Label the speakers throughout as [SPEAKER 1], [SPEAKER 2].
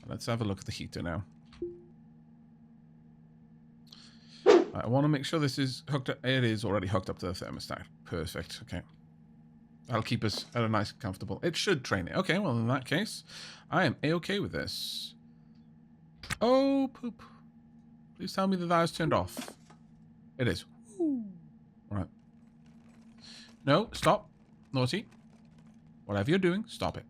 [SPEAKER 1] Let's have a look at the heater now. I want to make sure this is hooked up. It is already hooked up to the thermostat. Perfect. Okay. That'll keep us at a nice, comfortable... It should train it. Okay, well, in that case, I am A-okay with this. Oh, poop. Please tell me that is turned off. It is. All right. No, stop. Naughty. Whatever you're doing, stop it.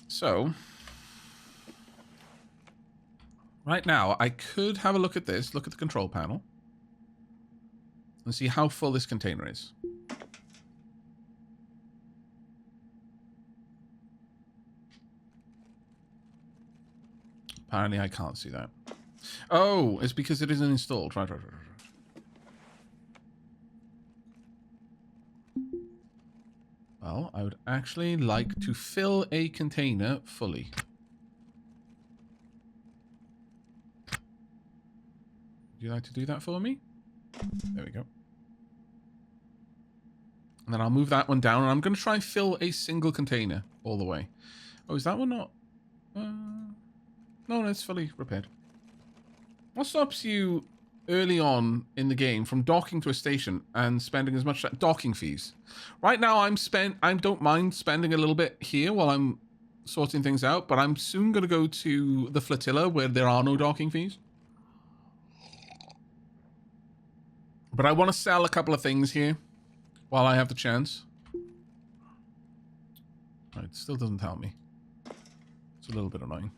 [SPEAKER 1] So, right now, I could have a look at this, look at the control panel, and see how full this container is. Apparently, I can't see that. Oh, it's because it isn't installed. Right. Well, I would actually like to fill a container fully. Would you like to do that for me? There we go. And then I'll move that one down, and I'm going to try and fill a single container all the way. Oh, is that one not? No, it's fully repaired. What stops you early on in the game from docking to a station and spending as much docking fees? Right now, I don't mind spending a little bit here while I'm sorting things out, but I'm soon going to go to the flotilla where there are no docking fees. But I want to sell a couple of things here while I have the chance. Right, it still doesn't tell me. It's a little bit annoying.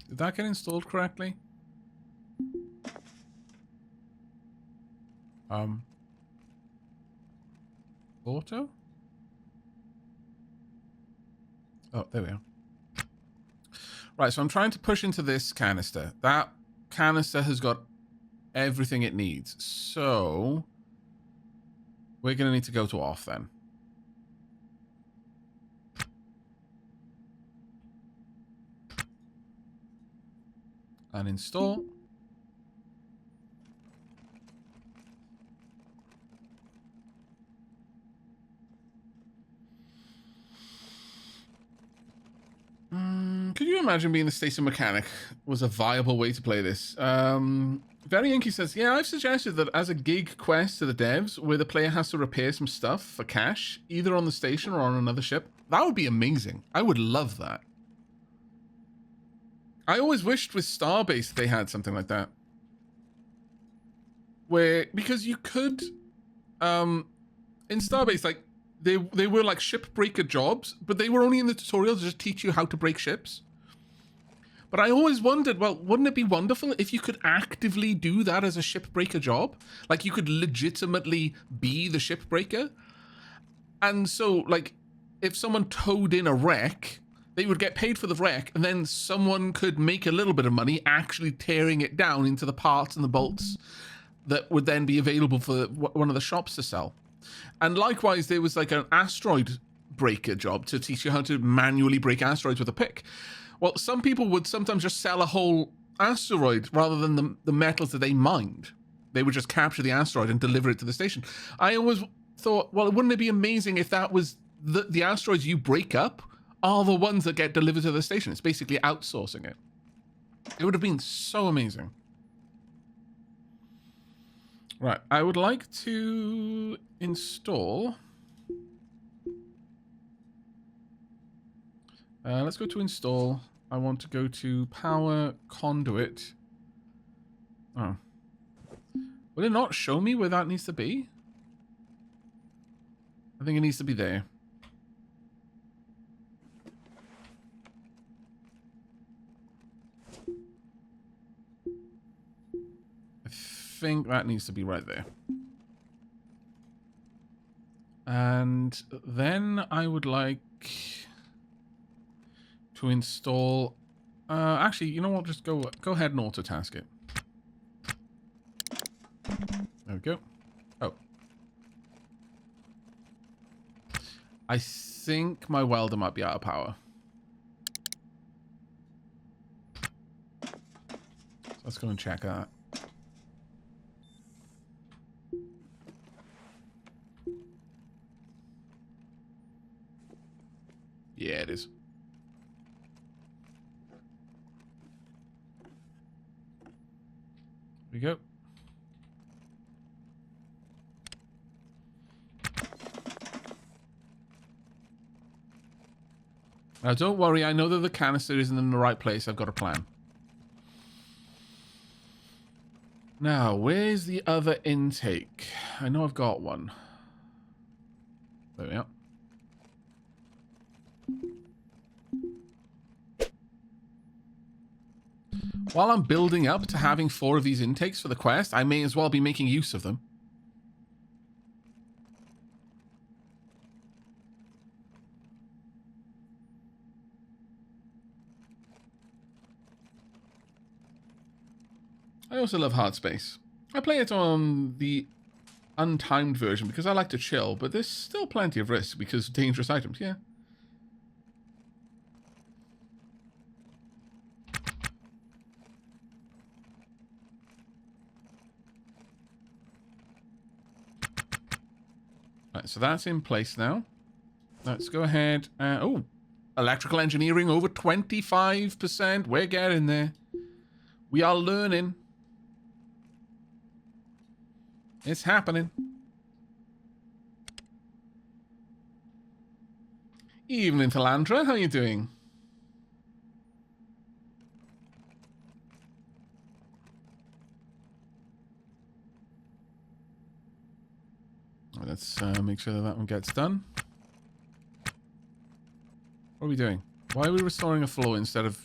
[SPEAKER 1] Did that get installed correctly? Auto? Oh, there we are. Right, so I'm trying to push into this canister. That canister has got everything it needs. So we're going to need to go to off then. And install. Could you imagine being the station mechanic was a viable way to play this? Very Inky says, yeah, I've suggested that as a gig quest to the devs where the player has to repair some stuff for cash, either on the station or on another ship. That would be amazing. I would love that. I always wished with Starbase they had something like that. Where, because you could, in Starbase, like, they were like shipbreaker jobs, but they were only in the tutorial to just teach you how to break ships. But I always wondered, well, wouldn't it be wonderful if you could actively do that as a shipbreaker job? Like, you could legitimately be the shipbreaker. And so, like, if someone towed in a wreck, they would get paid for the wreck, and then someone could make a little bit of money actually tearing it down into the parts and the bolts that would then be available for one of the shops to sell. And likewise, there was like an asteroid breaker job to teach you how to manually break asteroids with a pick. Well, some people would sometimes just sell a whole asteroid rather than the metals that they mined. They would just capture the asteroid and deliver it to the station. I always thought, well, wouldn't it be amazing if that was the asteroids you break up are the ones that get delivered to the station? It's basically outsourcing it. It would have been so amazing. Right, I would like to install... let's go to install. I want to go to power conduit. Oh. Will it not show me where that needs to be? I think it needs to be there. I think that needs to be right there. And then I would like to install... actually, you know what? Just go ahead and auto-task it. There we go. Oh. I think my welder might be out of power. So let's go and check that. Yeah, it is. There we go. Now, don't worry. I know that the canister isn't in the right place. I've got a plan. Now, where's the other intake? I know I've got one. There we are. While I'm building up to having 4 of these intakes for the quest, I may as well be making use of them. I also love hard space. I play it on the untimed version because I like to chill, but there's still plenty of risk because of dangerous items, yeah. Right, so that's in place now. Let's go ahead. Oh, electrical engineering over 25%. We're getting there. We are learning. It's happening. Evening, Talandra. How are you doing? Let's make sure that that one gets done. What are we doing? Why are we restoring a floor instead of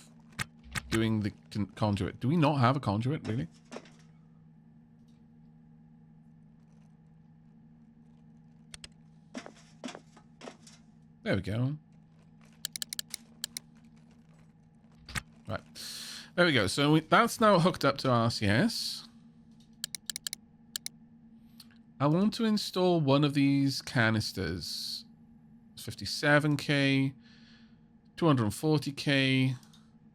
[SPEAKER 1] doing the conduit? Do we not have a conduit, really? There we go. Right. There we go. So that's now hooked up to RCS. I want to install one of these canisters. 57k, 240k,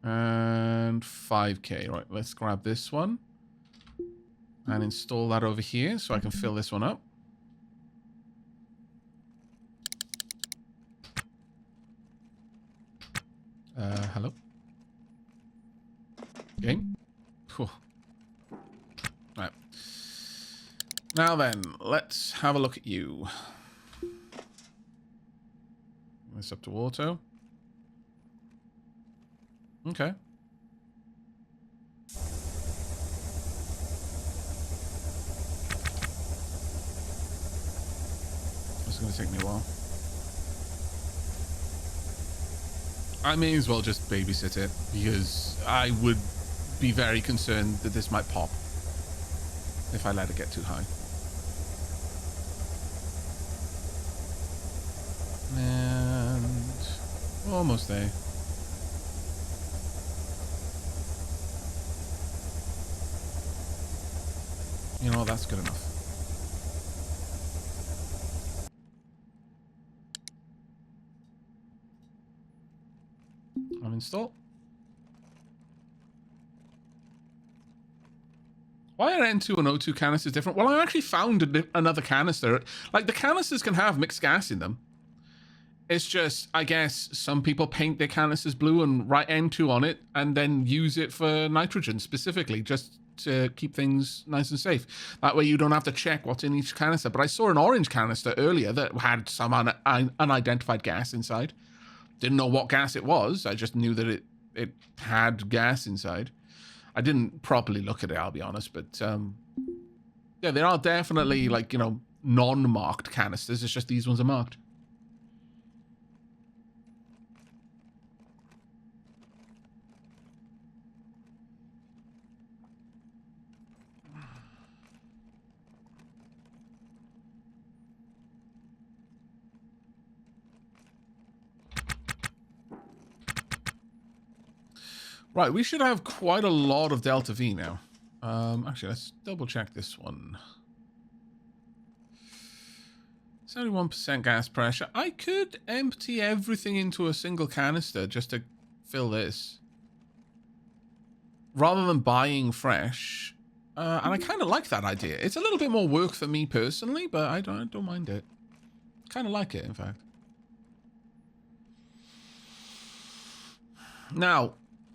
[SPEAKER 1] and 5k. Right, let's grab this one and install that over here so I can fill this one up. Hello? Game? Whew. Right. Now then, let's have a look at you. This up to auto. Okay. It's going to take me a while. I may as well just babysit it, because I would be very concerned that this might pop if I let it get too high. And almost there. You know, that's good enough. Uninstall. Why are N2 and O2 canisters different? Well, I actually found another canister. Like, the canisters can have mixed gas in them. It's just, I guess, some people paint their canisters blue and write N2 on it and then use it for nitrogen specifically, just to keep things nice and safe. That way you don't have to check what's in each canister. But I saw an orange canister earlier that had some unidentified gas inside. Didn't know what gas it was. I just knew that it had gas inside. I didn't properly look at it, I'll be honest. But, yeah, there are definitely, like, you know, non-marked canisters. It's just these ones are marked. Right, we should have quite a lot of Delta V now. Actually, let's double check this one. 71% gas pressure. I could empty everything into a single canister just to fill this. Rather than buying fresh. And I kind of like that idea. It's a little bit more work for me personally, but I don't mind it. Kind of like it, in fact. Now,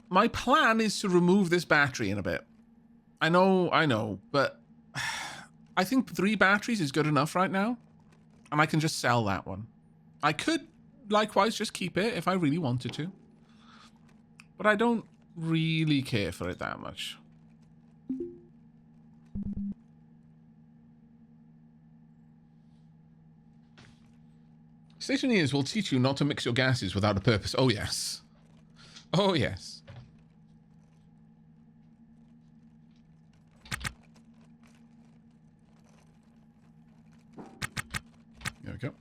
[SPEAKER 1] my plan is to remove this battery in a bit. I know, but I think 3 batteries is good enough right now. And I can just sell that one. I could, likewise, just keep it if I really wanted to. But I don't really care for it that much. Stationeers will teach you not to mix your gases without a purpose. Oh, yes. Oh, yes. There we go.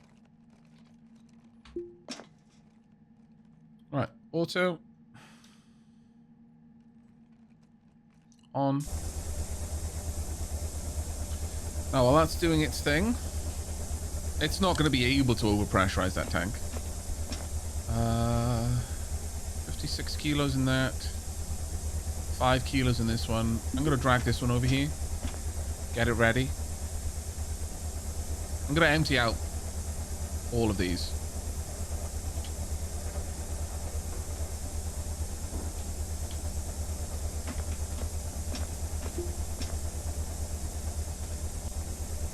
[SPEAKER 1] Right, auto. On. Now, while that's doing its thing, it's not going to be able to overpressurize that tank. 56 kilos in that. 5 kilos in this one. I'm going to drag this one over here. Get it ready. I'm going to empty out all of these.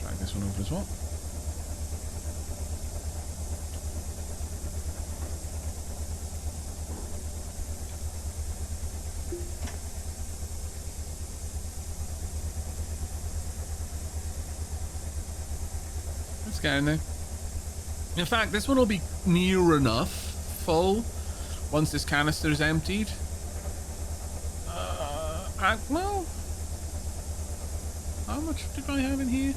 [SPEAKER 1] Drag this one over as well. Get in there. In fact, this one will be near enough full once this canister is emptied. Well, how much did I have in here?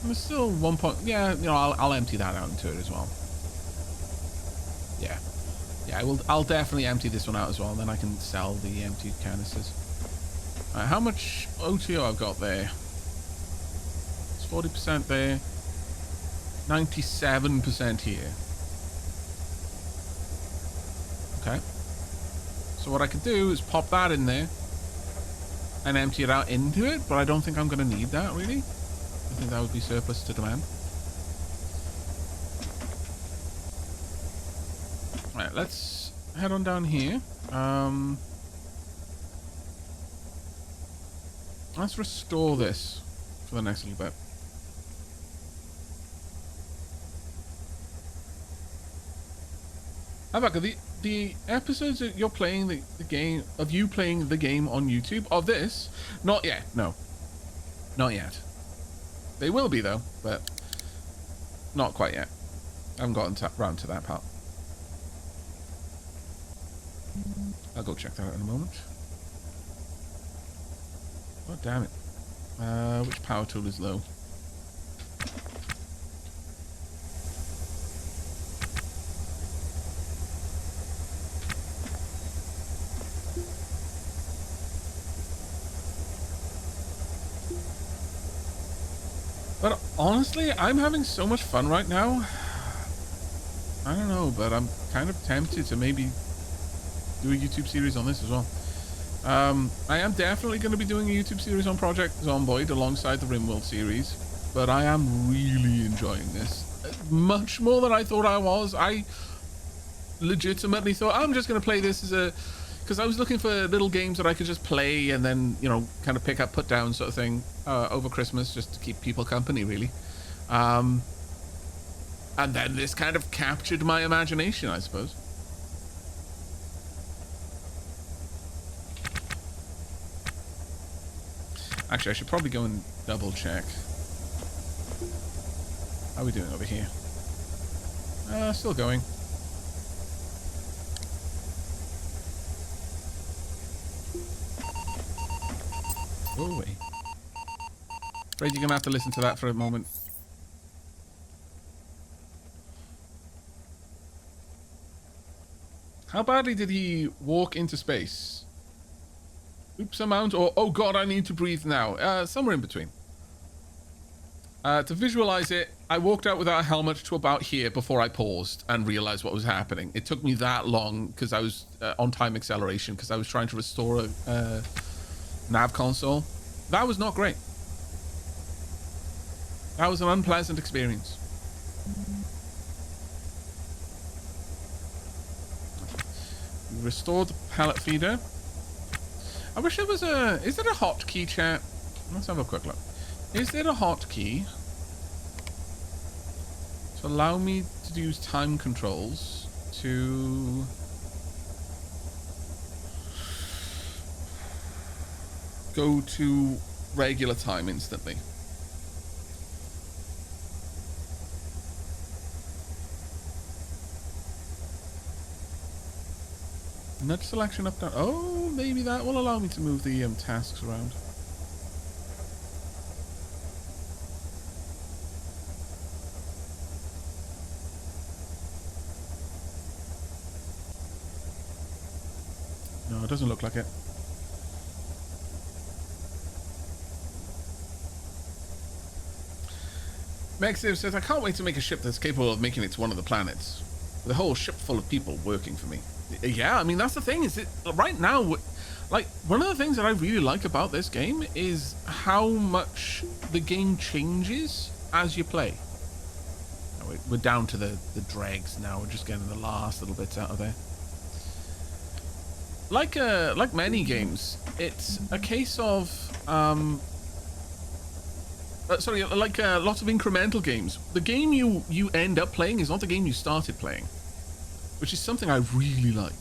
[SPEAKER 1] There's still 1 point. Yeah, you know, I'll empty that out into it as well. Yeah, I'll definitely empty this one out as well. And then I can sell the emptied canisters. How much OTO I've got there? 40% there, 97% here. Okay. So what I could do is pop that in there and empty it out into it, but I don't think I'm going to need that, really. I think that would be surplus to demand. Alright, let's head on down here. Let's restore this for the next little bit. Aavak, the episodes that you're playing the game, of you playing the game on YouTube, of this, not yet, no. Not yet. They will be though, but not quite yet. I haven't gotten round to that part. I'll go check that out in a moment. Oh, damn it. Which power tool is low? But honestly, I'm having so much fun right now. I don't know, but I'm kind of tempted to maybe do a YouTube series on this as well. I am definitely going to be doing a YouTube series on Project Zomboid alongside the RimWorld series, but I am really enjoying this. Much more than I thought I was. I legitimately thought I'm just going to play this as a... Because I was looking for little games that I could just play and then, you know, kind of pick up, put down sort of thing over Christmas, just to keep people company, really. And then this kind of captured my imagination, I suppose. Actually, I should probably go and double check. How are we doing over here? Still going. Oh, wait. Afraid you're gonna have to listen to that for a moment. How badly did he walk into space? Oops amount or oh god, I need to breathe now. Somewhere in between. To visualize it, I walked out without a helmet to about here before I paused and realized what was happening. It took me that long because I was on time acceleration because I was trying to restore a nav console. That was not great. That was an unpleasant experience. We restored the pallet feeder. I wish there was a... Is there a hotkey, chat? Let's have a quick look. Is there a hotkey to allow me to use time controls to... go to regular time instantly? Nudge selection up down. Oh, maybe that will allow me to move the tasks around. No, it doesn't look like it. Mexiv says, I can't wait to make a ship that's capable of making it to one of the planets. With a whole ship full of people working for me. Yeah, I mean, that's the thing, is it right now, like, one of the things that I really like about this game is how much the game changes as you play. We're down to the dregs now. We're just getting the last little bits out of there. Like many games, it's a case of sorry, like lots of incremental games. The game you end up playing is not the game you started playing, which is something I really like.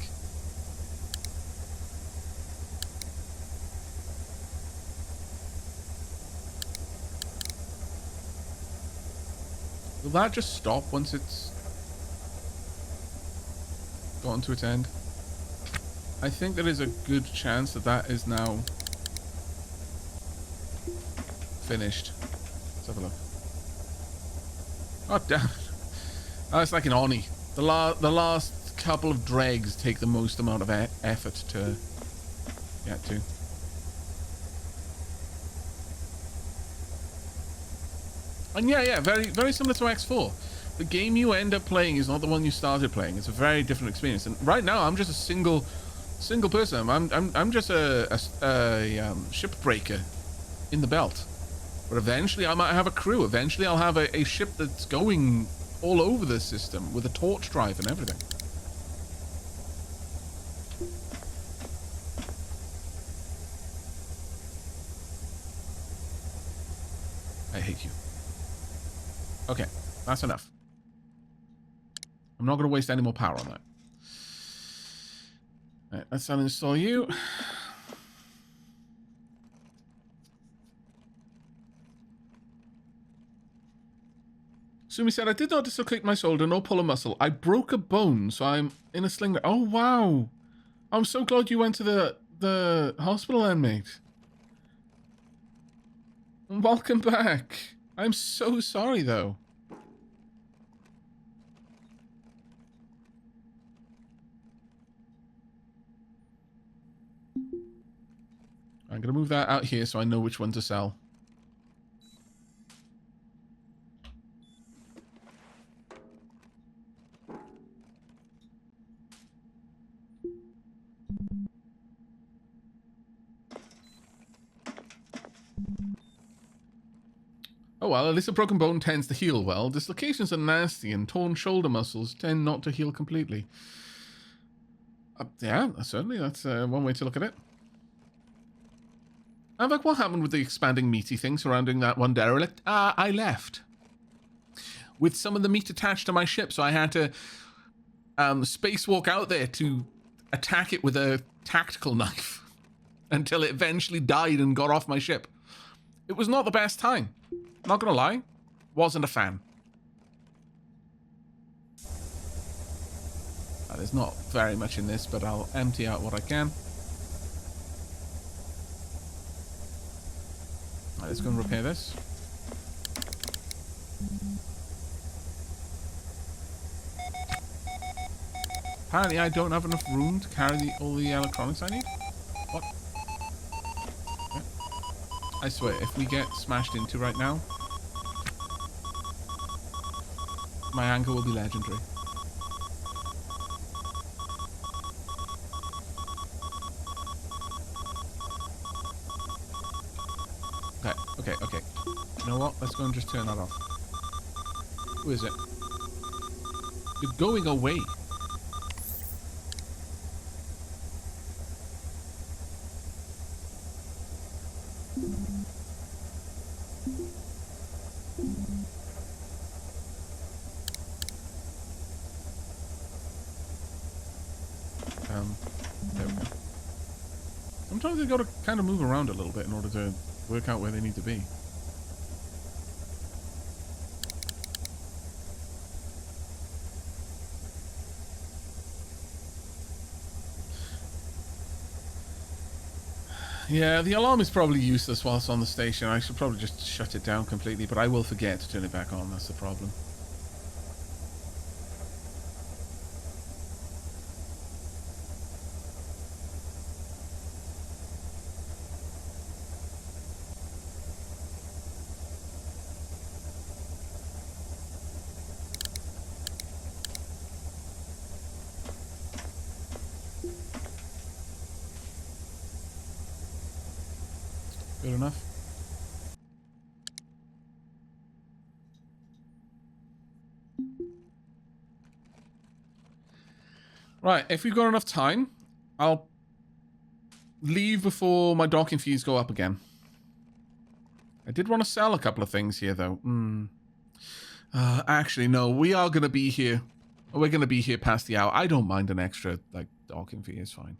[SPEAKER 1] Will that just stop once it's gotten to its end? I think there is a good chance that that is now finished. Let's have a look. Oh, damn it. Oh, it's like an Oni. The last couple of dregs take the most amount of effort to get to. And yeah, very similar to X4. The game you end up playing is not the one you started playing. It's a very different experience. And right now, I'm just a single person. I'm just a shipbreaker in the belt. But eventually, I might have a crew. Eventually, I'll have a ship that's going all over the system with a torch drive and everything. I hate you. Okay, that's enough. I'm not going to waste any more power on that. All right, let's uninstall you. Sumi said, I did not dislocate my shoulder nor pull a muscle. I broke a bone, so I'm in a sling. Oh, wow. I'm so glad you went to the hospital then, mate. Welcome back. I'm so sorry, though. I'm going to move that out here so I know which one to sell. Oh well, at least a broken bone tends to heal well. Dislocations are nasty and torn shoulder muscles tend not to heal completely. Yeah, certainly that's one way to look at it. Aavak, what happened with the expanding meaty thing surrounding that one derelict? I left. With some of the meat attached to my ship, so I had to spacewalk out there to attack it with a tactical knife until it eventually died and got off my ship. It was not the best time. Not gonna lie, wasn't a fan. There's not very much in this, but I'll empty out what I can. Right, let's go and repair this. Apparently I don't have enough room to carry all the electronics I need. What? Okay. I swear, if we get smashed into right now, my anchor will be legendary. Okay. You know what? Let's go and just turn that off. Who is it? You're going away. There we go. Sometimes they've got to kind of move around a little bit in order to work out where they need to be. Yeah, the alarm is probably useless whilst on the station. I should probably just shut it down completely, but I will forget to turn it back on. That's the problem. Good enough. Right, if we've got enough time, I'll leave before my docking fees go up again. I did want to sell a couple of things here, though. Actually, no, we are going to be here. We're going to be here past the hour. I don't mind an extra, like, docking fee. It's fine.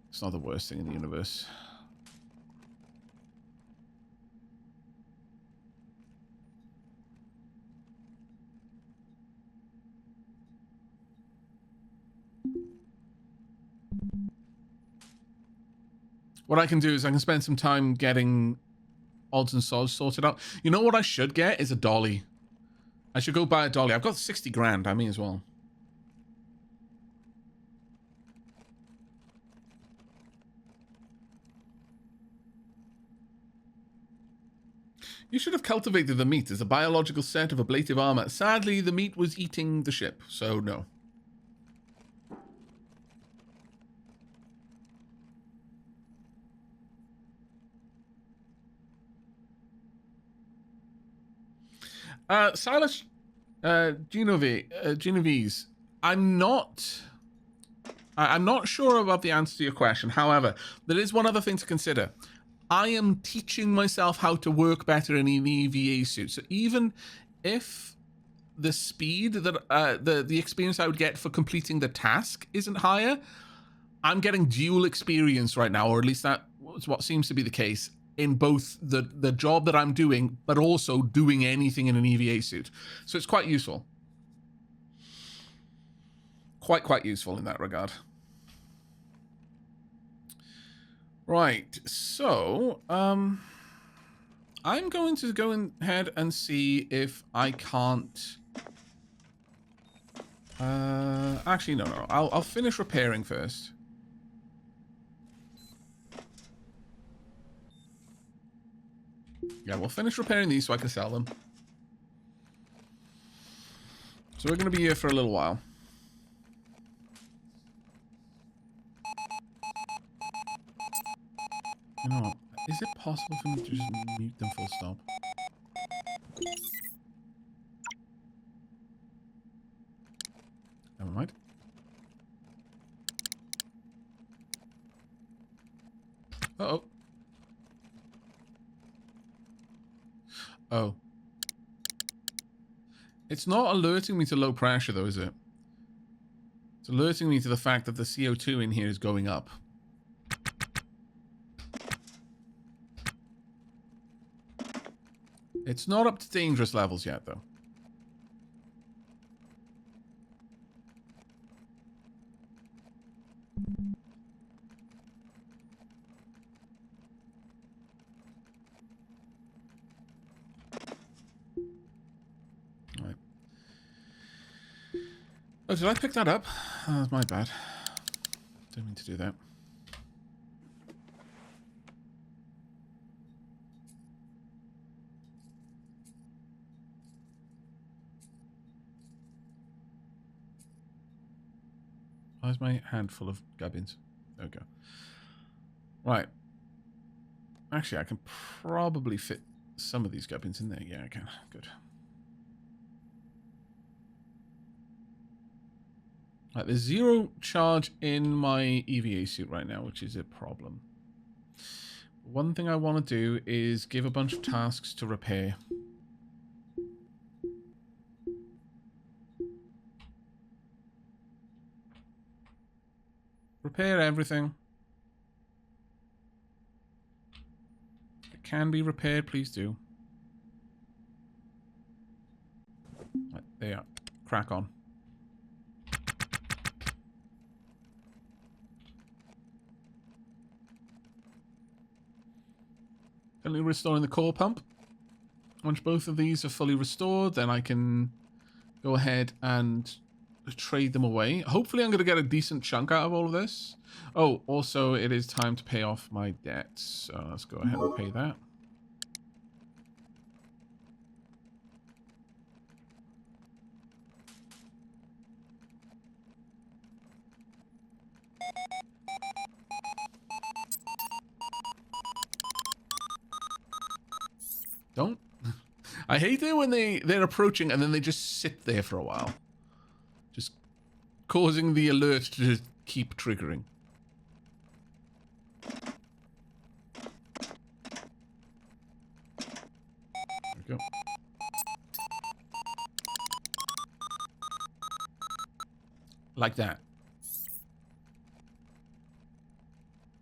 [SPEAKER 1] It's not the worst thing in the universe. What I can do is I can spend some time getting odds and sods sorted out. You know what I should get is a dolly. I should go buy a dolly. I've got 60 grand. I may as well. You should have cultivated the meat as a biological set of ablative armor. Sadly, the meat was eating the ship, so no. Silas Genovese, I'm not sure about the answer to your question. However, there is one other thing to consider. I am teaching myself how to work better in an EVA suit. So even if the speed that the experience I would get for completing the task isn't higher, I'm getting dual experience right now, or at least that's what seems to be the case in both the job that I'm doing, but also doing anything in an EVA suit. So it's quite useful. Quite useful in that regard. Right, so, I'm going to go ahead and see if I can't... actually, no. I'll finish repairing first. Yeah, we'll finish repairing these so I can sell them. So we're going to be here for a little while. You know what? Is it possible for me to just mute them full stop? Never mind. Uh-oh. Oh. It's not alerting me to low pressure, though, is it? It's alerting me to the fact that the CO2 in here is going up. It's not up to dangerous levels yet, though. Right. Oh, did I pick that up? Oh, that's my bad. Didn't mean to do that. Where's my handful of gubbins? There we go. Right. Actually, I can probably fit some of these gubbins in there. Yeah, I can. Good. Right, there's 0 charge in my EVA suit right now, which is a problem. One thing I want to do is give a bunch of tasks to repair. Repair everything. If it can be repaired, please do. Right, there. Crack on. Currently restoring the core pump. Once both of these are fully restored, then I can go ahead and trade them away. Hopefully I'm going to get a decent chunk out of all of this. Oh, also it is time to pay off my debts. So let's go ahead and pay that. Don't. I hate it when they're approaching and then they just sit there for a while. Just causing the alert to just keep triggering. There we go. Like that.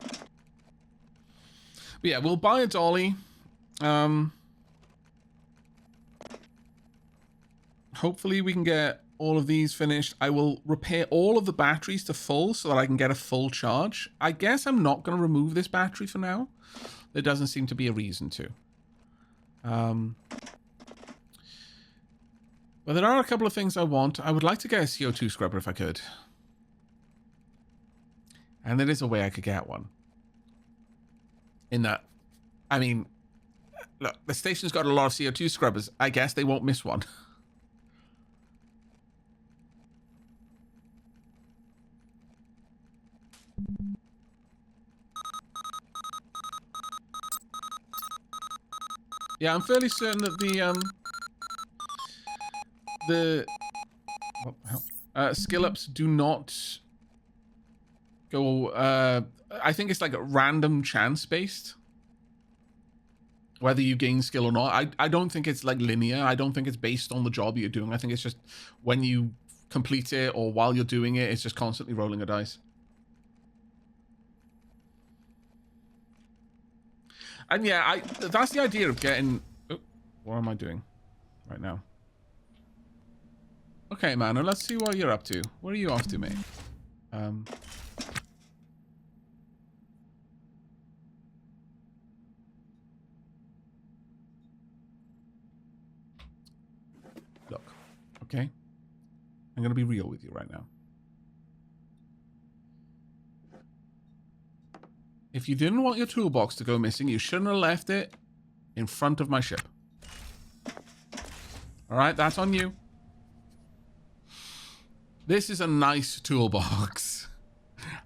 [SPEAKER 1] But yeah, we'll buy a dolly. Hopefully we can get all of these finished. I will repair all of the batteries to full so that I can get a full charge. I guess I'm not going to remove this battery for now. There doesn't seem to be a reason to. But there are a couple of things I want. I would like to get a CO2 scrubber if I could. And there is a way I could get one. In that, I mean, look, the station's got a lot of CO2 scrubbers. I guess they won't miss one. Yeah, I'm fairly certain that what the hell? Skill ups do not go. I think it's like a random chance based, whether you gain skill or not. I don't think it's like linear. I don't think it's based on the job you're doing. I think it's just when you complete it or while you're doing it, it's just constantly rolling a dice. And yeah, that's the idea of getting... Oh, what am I doing right now? Okay, man, let's see what you're up to. What are you off to, mate? Look, okay? I'm going to be real with you right now. If you didn't want your toolbox to go missing, you shouldn't have left it in front of my ship. Alright, that's on you. This is a nice toolbox.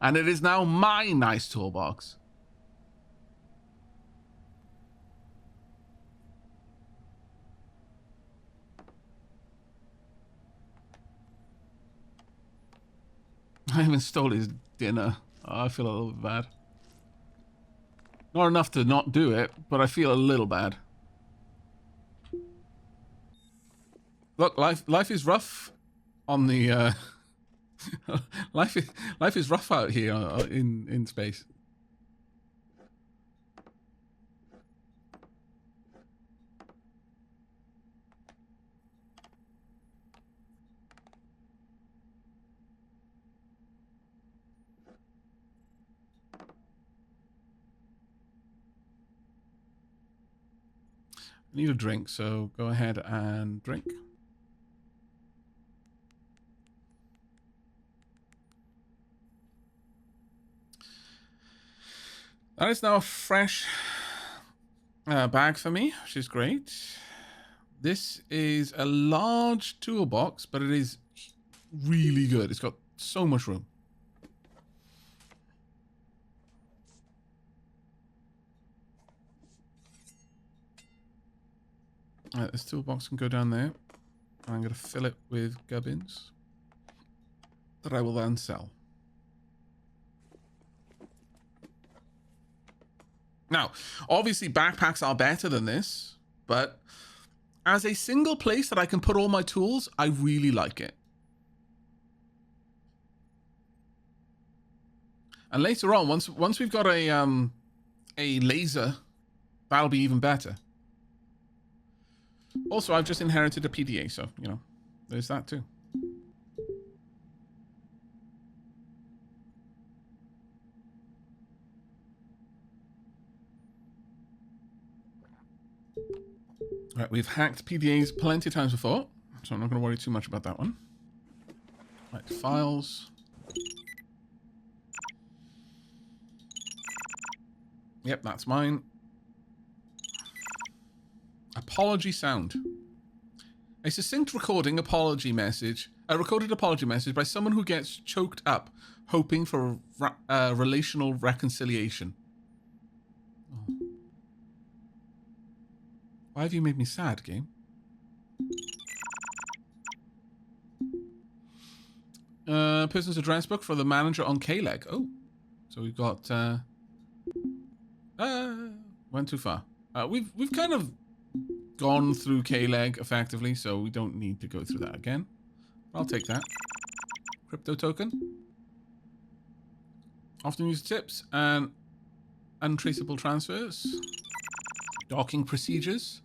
[SPEAKER 1] And it is now my nice toolbox. I even stole his dinner. Oh, I feel a little bad. Not enough to not do it, but I feel a little bad. Look, life is rough on the life is rough out here in space. I need a drink, so go ahead and drink. That is now a fresh bag for me, which is great. This is a large toolbox, but it is really good. It's got so much room. Alright, this toolbox can go down there. I'm going to fill it with gubbins that I will then sell. Now, obviously backpacks are better than this, but as a single place that I can put all my tools, I really like it. And later on, once we've got a laser, that'll be even better. Also, I've just inherited a PDA, so, you know, there's that too. Right, we've hacked PDAs plenty of times before, so I'm not going to worry too much about that one. Right, files. Yep, that's mine. Apology sound. A succinct recorded apology message by someone who gets choked up, hoping for relational reconciliation. Oh. Why have you made me sad, game? Person's address book for the manager on K-Leg. Oh, so we've got. Went too far. We've kind of gone through K-Leg effectively, so we don't need to go through that again. I'll take that. Crypto token. Often used tips and untraceable transfers. Docking procedures.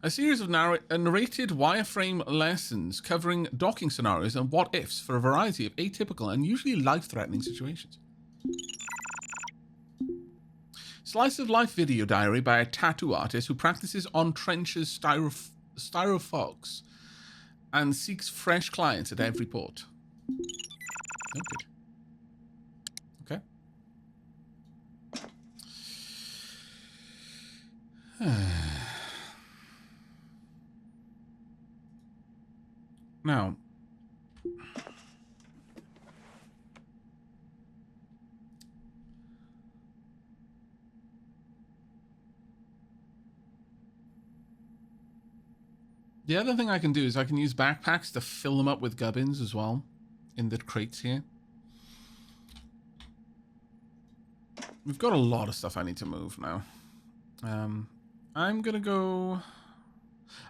[SPEAKER 1] A series of narrated wireframe lessons covering docking scenarios and what-ifs for a variety of atypical and usually life-threatening situations. Slice of life video diary by a tattoo artist who practices on trenches styrofox and seeks fresh clients at every port. Oh, good. Okay. Now, the other thing I can do is I can use backpacks to fill them up with gubbins as well in the crates here. We've got a lot of stuff I need to move now. I'm gonna go...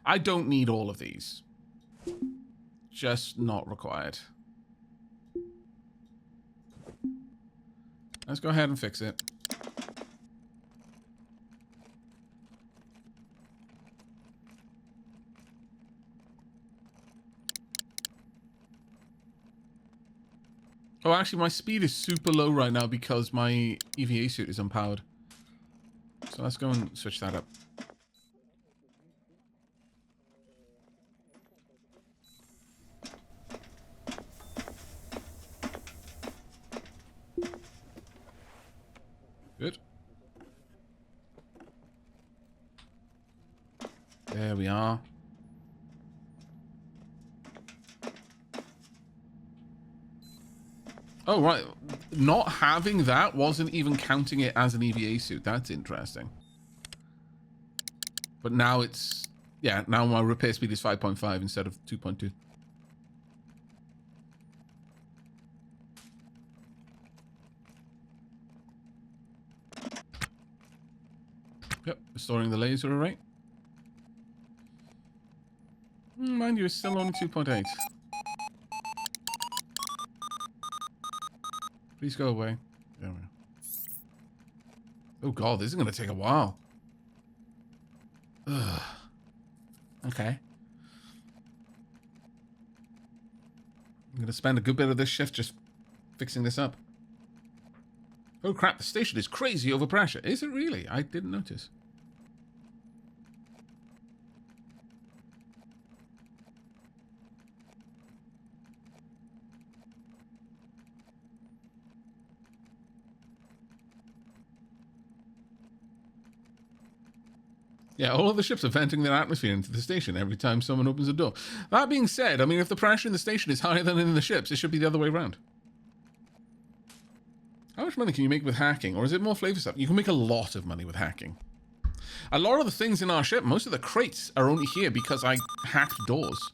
[SPEAKER 1] I don't need all of these. Just not required. Let's go ahead and fix it. Oh, actually, my speed is super low right now because my EVA suit is unpowered. So let's go and switch that up. Good. There we are. Oh, right. Not having that wasn't even counting it as an EVA suit. That's interesting. But now it's... Yeah, now my repair speed is 5.5 instead of 2.2. Yep, restoring the laser array. Mind you, it's still only 2.8. Please go away. There we go. Oh god, this is going to take a while. Ugh. Okay. I'm going to spend a good bit of this shift just fixing this up. Oh crap, the station is crazy over pressure. Is it really? I didn't notice. Yeah, all of the ships are venting their atmosphere into the station every time someone opens a door. That being said, I mean, if the pressure in the station is higher than in the ships, it should be the other way around. How much money can you make with hacking? Or is it more flavor stuff? You can make a lot of money with hacking. A lot of the things in our ship, most of the crates are only here because I hacked doors.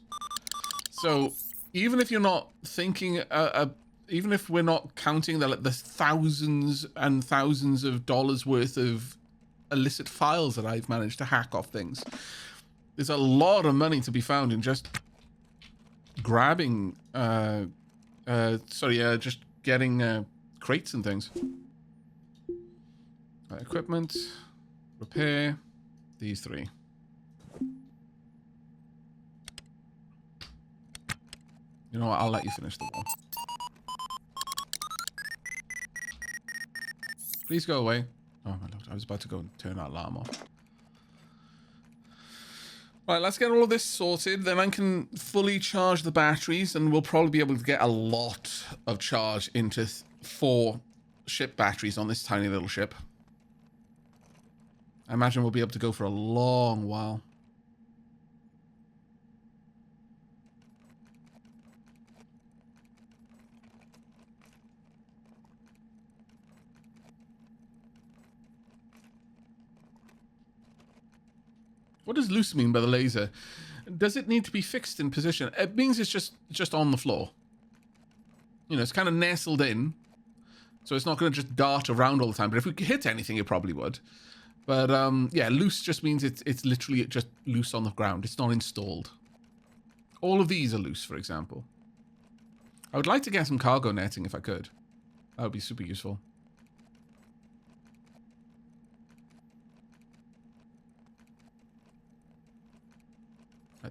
[SPEAKER 1] So even if you're not thinking, even if we're not counting the thousands and thousands of dollars worth of illicit files that I've managed to hack off things, there's a lot of money to be found in just grabbing, just getting crates and things. Equipment, repair, these three. You know what, I'll let you finish the wall. Please go away. Oh my lord, I was about to go and turn that alarm off. Right, let's get all of this sorted. Then I can fully charge the batteries, and we'll probably be able to get a lot of charge into 4 ship batteries on this tiny little ship. I imagine we'll be able to go for a long while. What does loose mean by the laser? Does it need to be fixed in position? It means it's just on the floor. You know, it's kind of nestled in. So it's not going to just dart around all the time. But if we hit anything, it probably would. But yeah, loose just means it's literally just loose on the ground. It's not installed. All of these are loose, for example. I would like to get some cargo netting if I could. That would be super useful.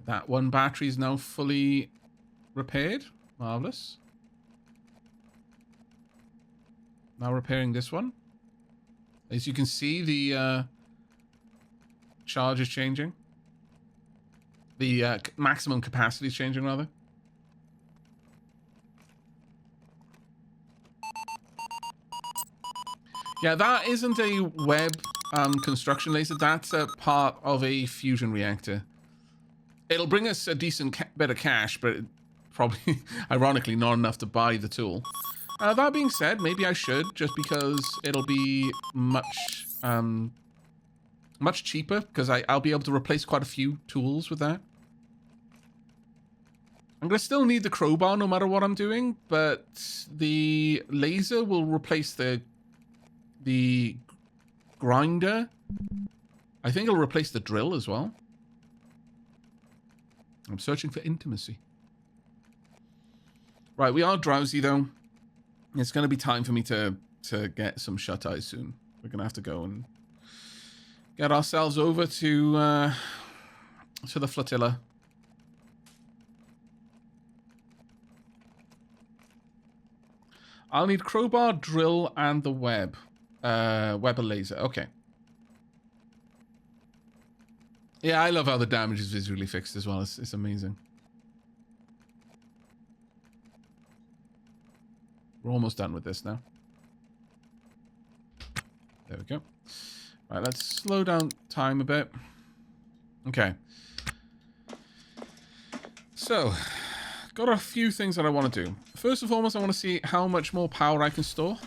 [SPEAKER 1] That one battery is now fully repaired. Marvelous. Now repairing this one. As you can see, the charge is changing. The maximum capacity is changing, rather. Yeah, that isn't a web construction laser. That's a part of a fusion reactor. It'll bring us a decent bit of cash, but probably, ironically, not enough to buy the tool. That being said, maybe I should, just because it'll be much cheaper, because I'll be able to replace quite a few tools with that. I'm going to still need the crowbar no matter what I'm doing, but the laser will replace the grinder. I think it'll replace the drill as well. I'm searching for intimacy. Right, we are drowsy though. It's going to be time for me to get some shut-eyes soon. We're going to have to go and get ourselves over to the flotilla. I'll need crowbar, drill, and the web. Weber laser. Okay. Yeah, I love how the damage is visually fixed as well. It's amazing. We're almost done with this now. There we go. Right, let's slow down time a bit. Okay. So, got a few things that I want to do. First and foremost, I want to see how much more power I can store.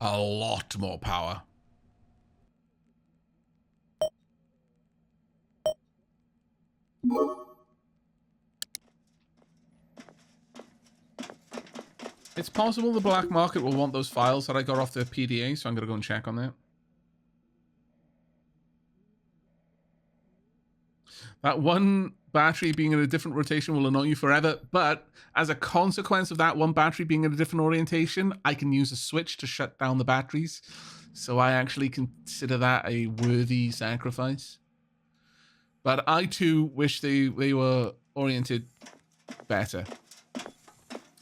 [SPEAKER 1] A lot more power. It's possible the black market will want those files that I got off the PDA, so I'm going to go and check on that. That one battery being in a different rotation will annoy you forever, but as a consequence of that one battery being in a different orientation, I can use a switch to shut down the batteries. So I actually consider that a worthy sacrifice. But I too wish they were oriented better.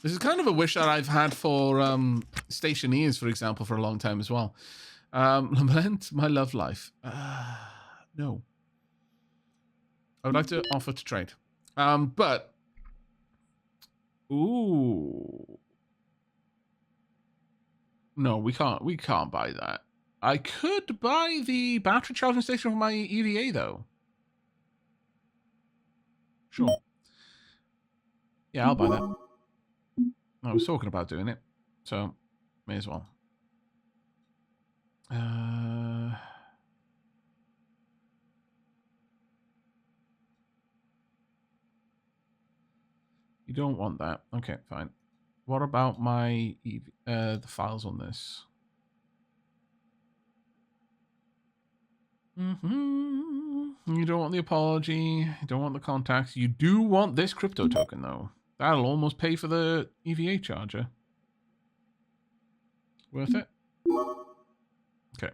[SPEAKER 1] This is kind of a wish that I've had for stationeers, for example, for a long time as well. Lament my love life. No. I would like to offer to trade. But... Ooh. No, we can't buy that. I could buy the battery charging station for my EVA, though. Sure. Yeah, I'll buy that. I was talking about doing it, so may as well. You don't want that. Okay, fine. What about my the files on this? You don't want the apology. You don't want the contacts. You do want this crypto token, though. That'll almost pay for the EVA charger. Worth it? Okay.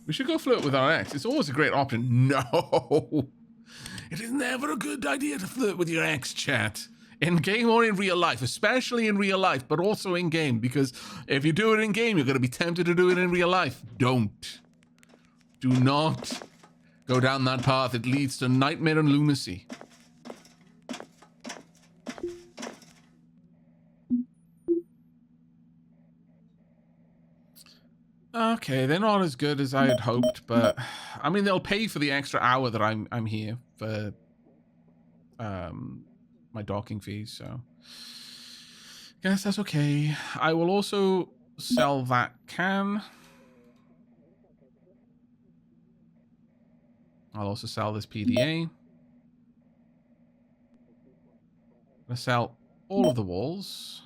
[SPEAKER 1] We should go flirt with our ex. It's always a great option. No! It is never a good idea to flirt with your ex, chat. In game or in real life, especially in real life, but also in game, because if you do it in game, you're going to be tempted to do it in real life. Don't. Do not go down that path. It leads to nightmare and lunacy. Okay, they're not as good as I had hoped, but I mean, they'll pay for the extra hour that I'm here for my docking fees, so guess that's okay. I will also sell that can. I'll also sell this PDA. I'll sell all of the walls.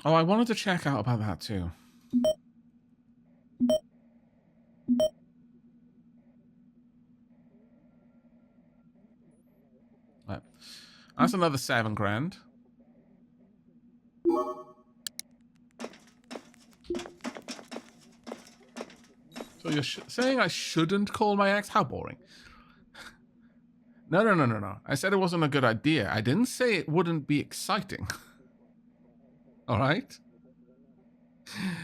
[SPEAKER 1] Oh, I wanted to check out about that too. Right. That's another 7 grand. So you're saying I shouldn't call my ex? How boring. No. I said it wasn't a good idea. I didn't say it wouldn't be exciting. All right?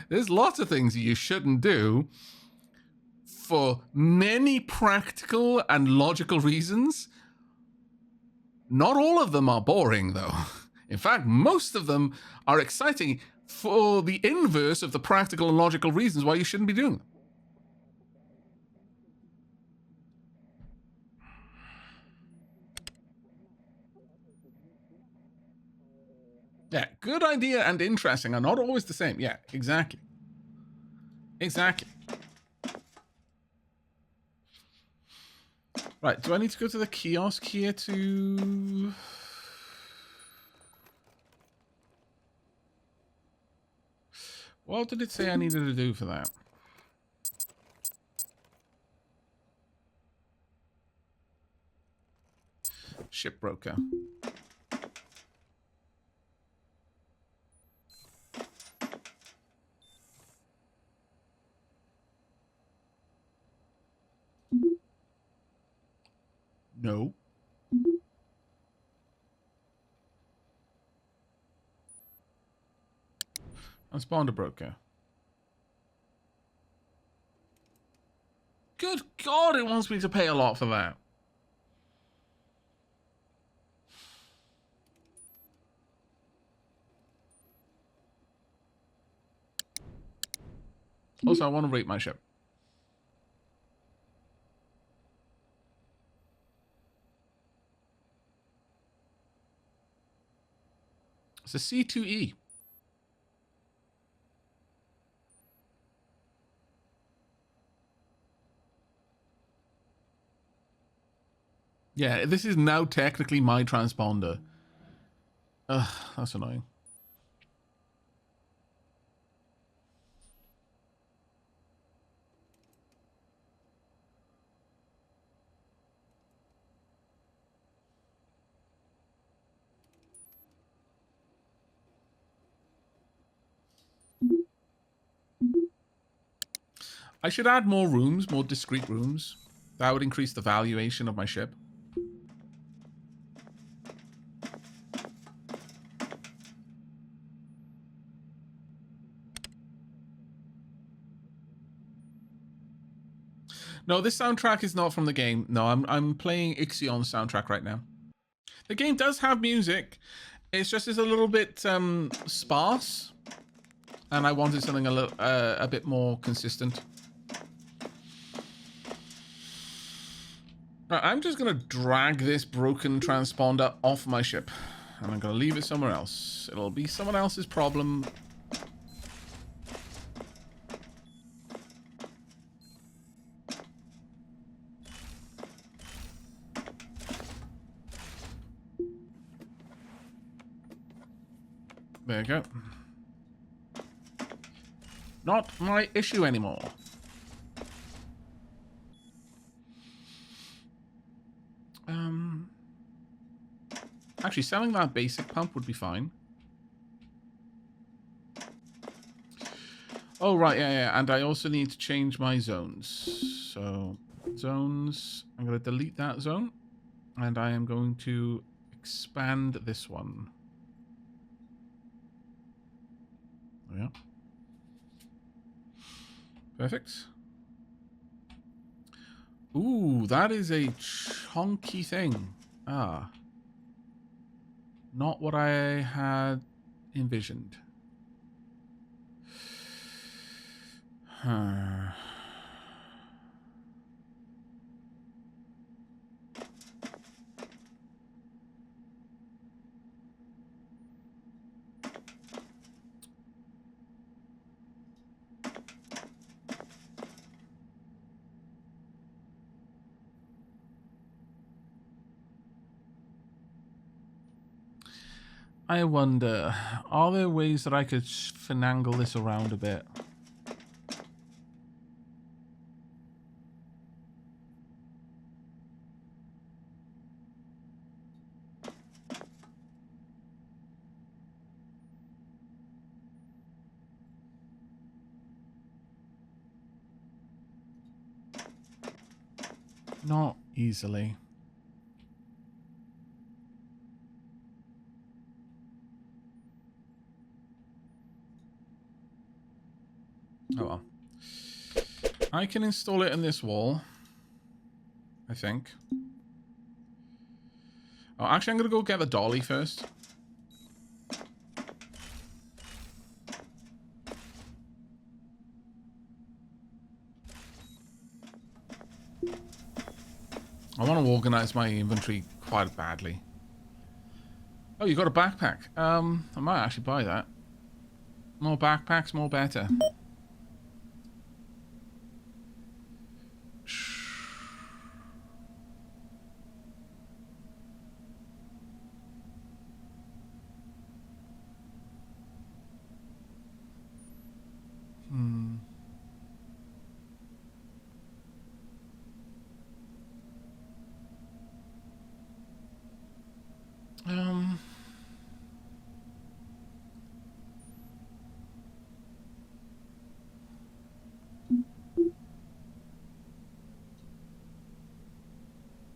[SPEAKER 1] There's lots of things you shouldn't do for many practical and logical reasons. Not all of them are boring, though. In fact, most of them are exciting for the inverse of the practical and logical reasons why you shouldn't be doing them. Yeah, good idea and interesting are not always the same. Yeah, exactly. Exactly. Right, do I need to go to the kiosk here to... What did it say I needed to do for that? Shipbroker. No. I spawned a broker. Good God, it wants me to pay a lot for that. Also, I want to rate my ship. It's a C2E. Yeah, this is now technically my transponder. Ugh, that's annoying. I should add more rooms, more discrete rooms. That would increase the valuation of my ship. No, this soundtrack is not from the game. No, I'm playing Ixion's soundtrack right now. The game does have music. It's just a little bit sparse. and I wanted something a bit more consistent. Right, I'm just gonna drag this broken transponder off my ship, and I'm gonna leave it somewhere else. It'll be someone else's problem. There you go. Not my issue anymore. Actually, selling that basic pump would be fine. Oh, right, yeah. And I also need to change my zones. So, zones. I'm going to delete that zone. And I am going to expand this one. There we are. Perfect. Ooh, that is a chunky thing. Ah. Not what I had envisioned. Huh. I wonder, are there ways that I could finagle this around a bit? Not easily. Oh well. I can install it in this wall, I think. Oh, actually, I'm going to go get the dolly first. I want to organize my inventory quite badly. Oh, you got a backpack. I might actually buy that. More backpacks, more better.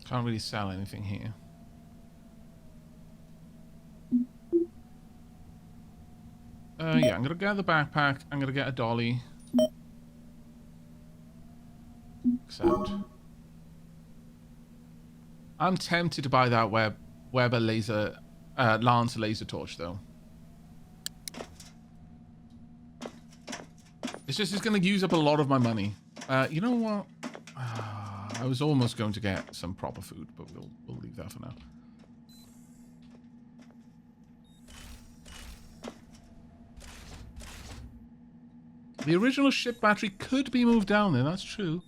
[SPEAKER 1] Can't really sell anything here. Yeah, I'm gonna get the backpack. I'm gonna get a dolly. Accept. I'm tempted to buy that Weber laser, Lance laser torch though. It's just it's gonna use up a lot of my money. You know what? I was almost going to get some proper food, but we'll leave that for now. The original ship battery could be moved down there, that's true.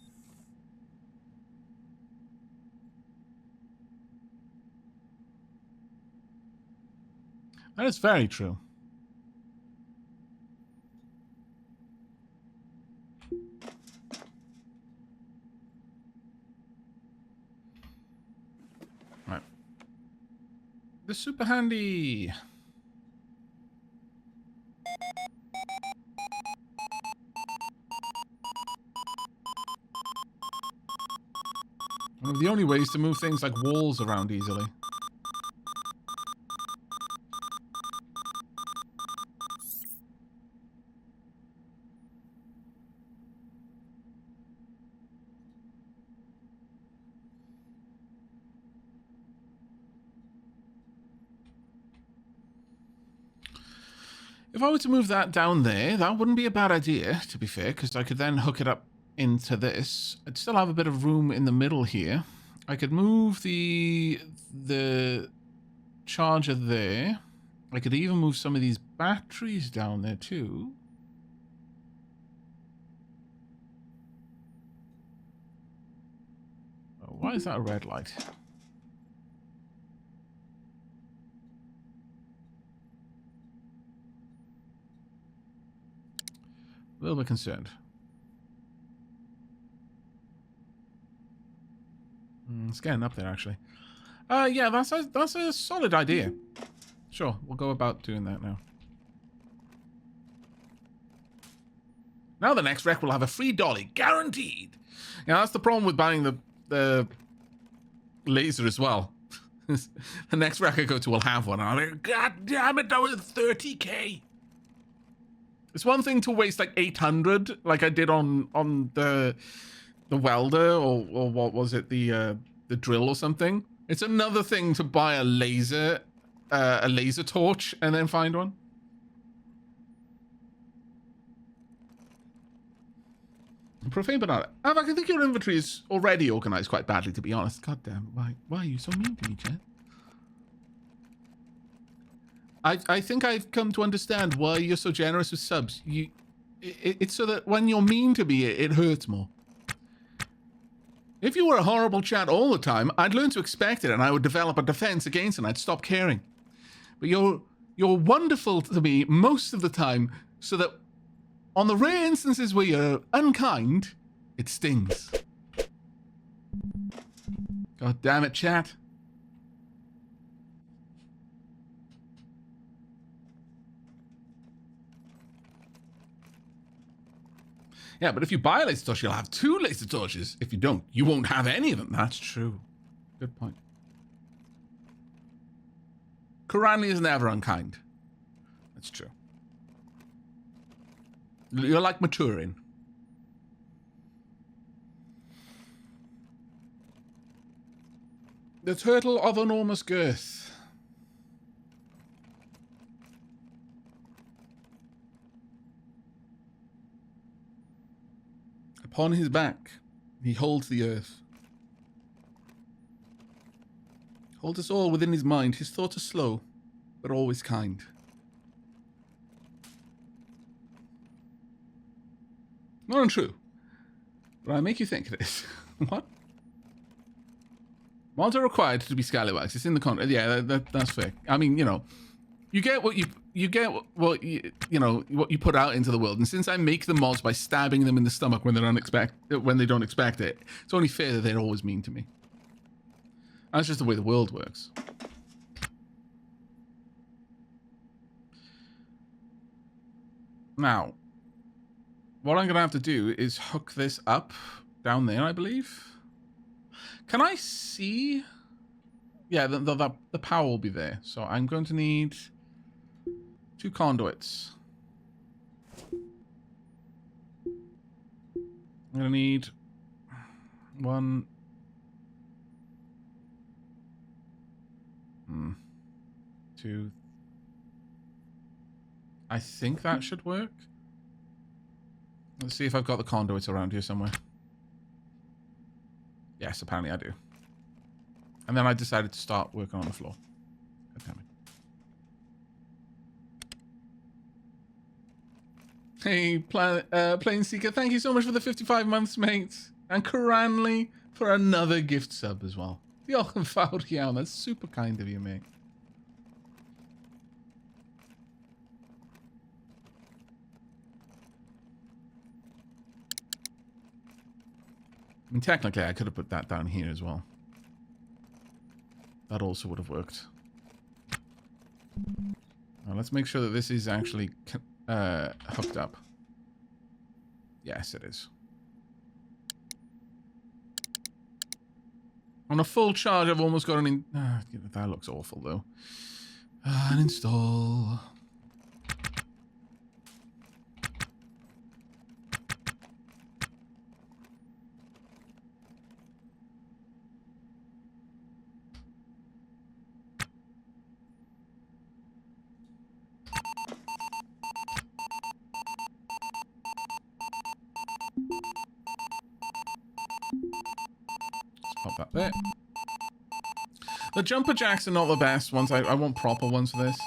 [SPEAKER 1] That is very true. Right. The super handy. One of the only ways to move things like walls around easily. If I were to move that down there, that wouldn't be a bad idea, to be fair, because I could then hook it up into this. I'd still have a bit of room in the middle here. I could move the charger there. I could even move some of these batteries down there too. Oh, why is that a red light? A little bit concerned. It's getting up there, actually. Yeah, that's a solid idea. Sure, we'll go about doing that now. Now the next wreck will have a free dolly, guaranteed. Yeah, that's the problem with buying the laser as well. The next wreck I go to will have one. I'm like, God damn it, that was 30k. It's one thing to waste like 800, like I did on the welder or what was it, the drill or something. It's another thing to buy a laser torch and then find one. Profane banana. Aavak, I think your inventory is already organized quite badly, to be honest. God damn, why are you so mean to me, Jen? I think I've come to understand why you're so generous with subs. It's so that when you're mean to me, it hurts more. If you were a horrible chat all the time, I'd learn to expect it and I would develop a defense against it and I'd stop caring. But you're wonderful to me most of the time, so that on the rare instances where you're unkind, it stings. God damn it, chat. Yeah, but if you buy a laser torch, you'll have 2 laser torches. If you don't, you won't have any of them. That's true. Good point. Kuranli is never unkind. That's true. You're like maturing. The turtle of enormous girth. Upon his back, he holds the earth. Holds us all within his mind. His thoughts are slow, but always kind. Not untrue, but I make you think it is. What? Mods are required to be scallywags. It's in the contract. Yeah, that's fair. I mean, you know, you get what you get what you put out into the world. And since I make the mods by stabbing them in the stomach when they don't expect it, it's only fair that they're always mean to me. That's just the way the world works. Now, what I'm gonna have to do is hook this up down there, I believe. Can I see? Yeah, the power will be there. So I'm going to need 2 conduits. I'm gonna need 1. 2. I think that should work. Let's see if I've got the conduits around here somewhere. Yes, apparently I do. And then I decided to start working on the floor. God damn it. Hey, Plane Seeker, thank you so much for the 55 months, mate. And Kuranli for another gift sub as well. Diolch yn fawr iawn. That's super kind of you, mate. I mean, technically, I could have put that down here as well. That also would have worked. Now, let's make sure that this is actually hooked up. Yes, it is. On a full charge, I've almost got an... that looks awful, though. Uninstall... that there. The jumper jacks are not the best ones. I want proper ones for this.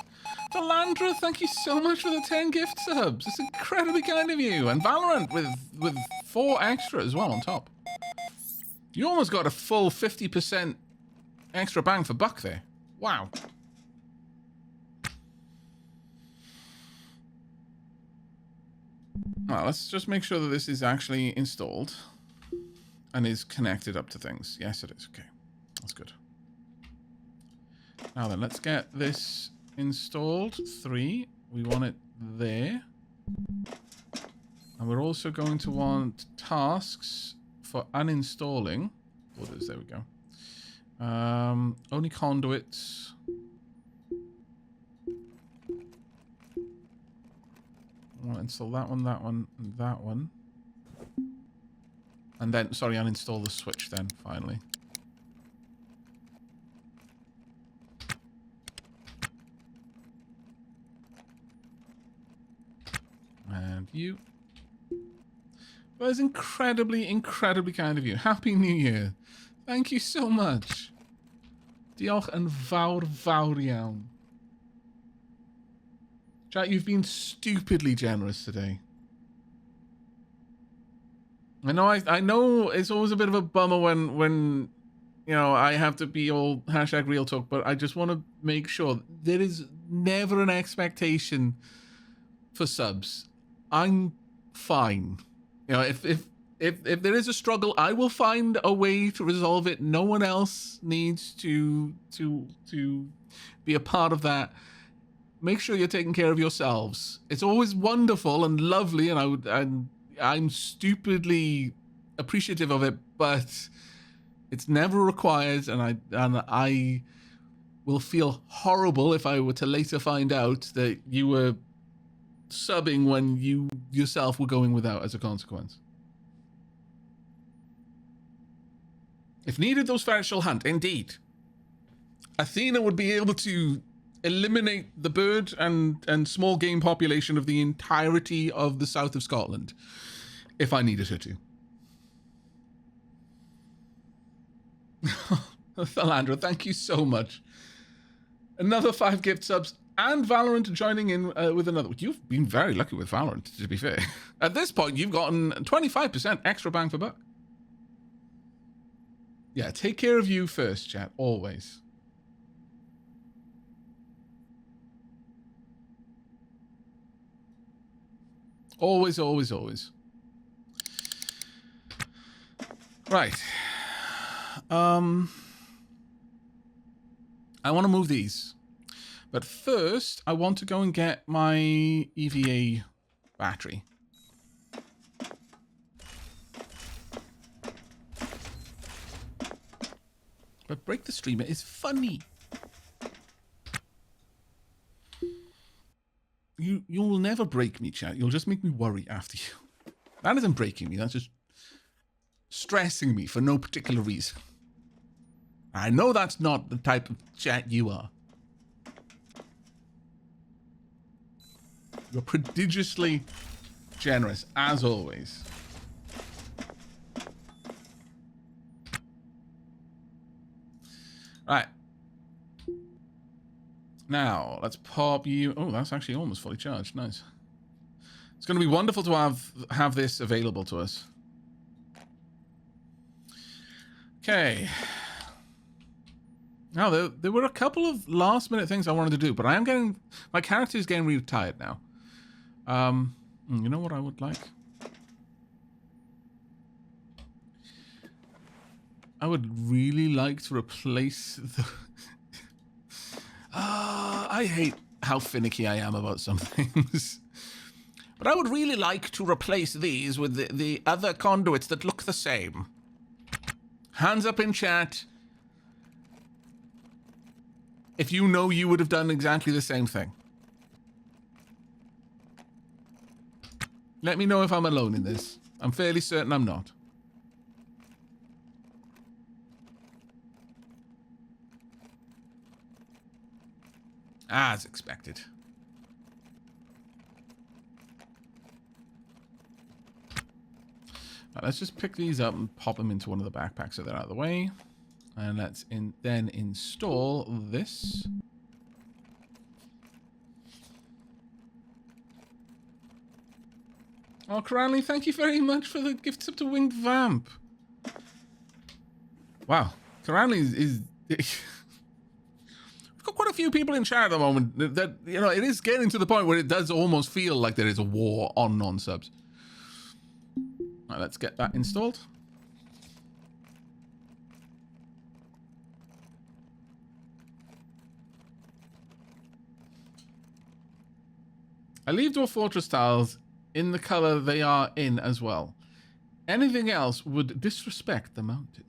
[SPEAKER 1] Delandra, thank you so much for the 10 gift subs. It's incredibly kind of you. And Valorant with 4 extra as well on top. You almost got a full 50% extra bang for buck there. Wow. Well, let's just make sure that this is actually installed and is connected up to things. Yes, it is. Okay, that's good. Now then, let's get this installed. 3. We want it there. And we're also going to want tasks for uninstalling. Orders, there we go. Only conduits. I want to install that one, and that one. And then, sorry, uninstall the switch then, finally. And you. Well, that's incredibly, incredibly kind of you. Happy New Year. Thank you so much. Diolch yn fawr iawn. Chat, you've been stupidly generous today. I know it's always a bit of a bummer when you know, I have to be all #real talk, but I just want to make sure there is never an expectation for subs. I'm fine. You know, if there is a struggle, I will find a way to resolve it. No one else needs to be a part of that. Make sure you're taking care of yourselves. It's always wonderful and lovely, and I'm stupidly appreciative of it, but it's never required, and I will feel horrible if I were to later find out that you were subbing when you yourself were going without as a consequence. If needed, those ferrets shall hunt. Indeed. Athena would be able to eliminate the bird and small game population of the entirety of the south of Scotland if I needed her to. Thalandra, thank you so much. Another 5 gift subs and Valorant joining in with another. You've been very lucky with Valorant, to be fair. At this point, you've gotten 25% extra bang for buck. Yeah, take care of you first, chat. Always. Always, always, always. Right. I want to move these. But first, I want to go and get my EVA battery. But Break the Streamer is funny. You'll never break me, chat. You'll just make me worry after you. That isn't breaking me. That's just stressing me for no particular reason. I know that's not the type of chat you are. You're prodigiously generous, as always. Right. Now, let's pop you... Oh, that's actually almost fully charged. Nice. It's going to be wonderful to have this available to us. Okay. Now, there were a couple of last-minute things I wanted to do, but I am getting... My character is getting really tired now. You know what I would like? I would really like to replace the... I hate how finicky I am about some things. But I would really like to replace these with the other conduits that look the same. Hands up in chat if you know you would have done exactly the same thing. Let me know if I'm alone in this. I'm fairly certain I'm not. As expected. Right, let's just pick these up and pop them into one of the backpacks so they're out of the way. And let's then install this. Oh, Cranley, thank you very much for the gift sub to Winged Vamp. Wow, Cranley is we've got quite a few people in chat at the moment that, you know, it is getting to the point where it does almost feel like there is a war on non-subs. All right, let's get that installed. I leave Dwarf Fortress tiles in the color they are in as well. Anything else would disrespect the mountain.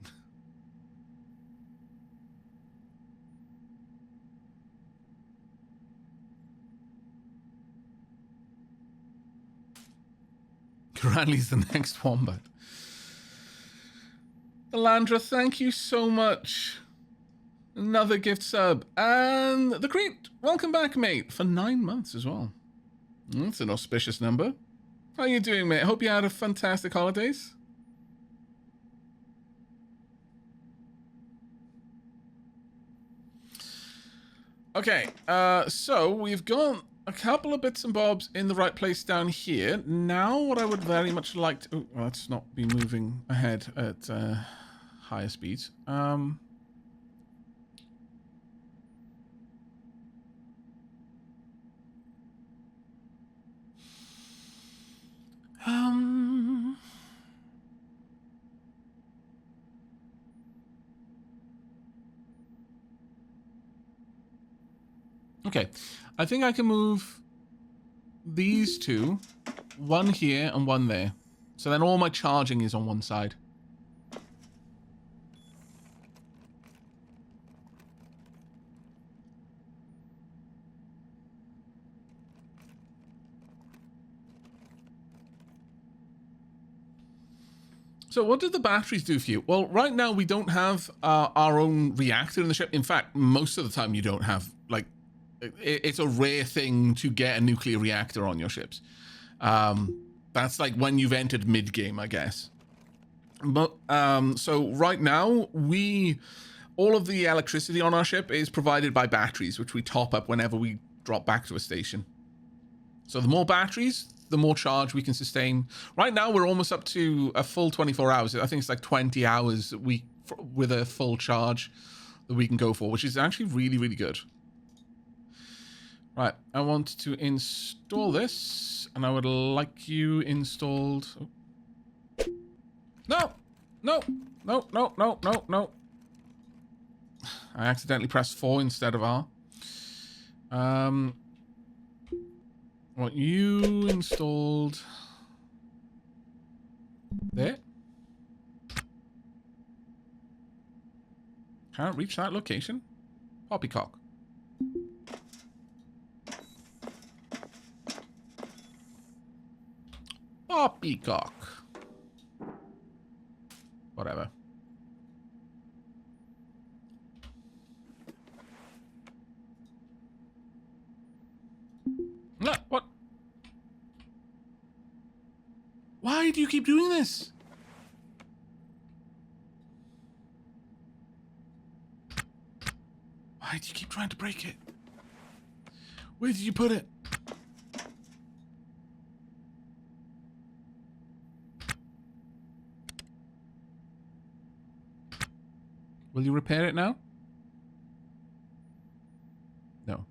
[SPEAKER 1] Granley's the next wombat. Delandra, thank you so much. Another gift sub. And the Crete, welcome back, mate, for 9 months as well. That's an auspicious number. How are you doing, mate? Hope you had a fantastic holidays. Okay, so we've got a couple of bits and bobs in the right place down here. Now, what I would very much like to... Oh, let's not be moving ahead at higher speeds. Okay, I think I can move these two, one here and one there. So then all my charging is on one side. So what do the batteries do for you? Well, right now we don't have our own reactor in the ship. In fact, most of the time you don't have, like, it's a rare thing to get a nuclear reactor on your ships. That's like when you've entered mid-game, I guess. But so right now, all of the electricity on our ship is provided by batteries, which we top up whenever we drop back to a station. So the more batteries, the more charge we can sustain. Right now, we're almost up to a full 24 hours. I think it's like 20 hours with a full charge that we can go for, which is actually really, really good. Right, I want to install this, and I would like you installed... Oh. No! No! No, no, no, no, no. I accidentally pressed 4 instead of R. Want you installed... There? Can't reach that location? Poppycock. Poppycock. Whatever. No, what? Why do you keep doing this? Why do you keep trying to break it? Where did you put it? Will you repair it now? No.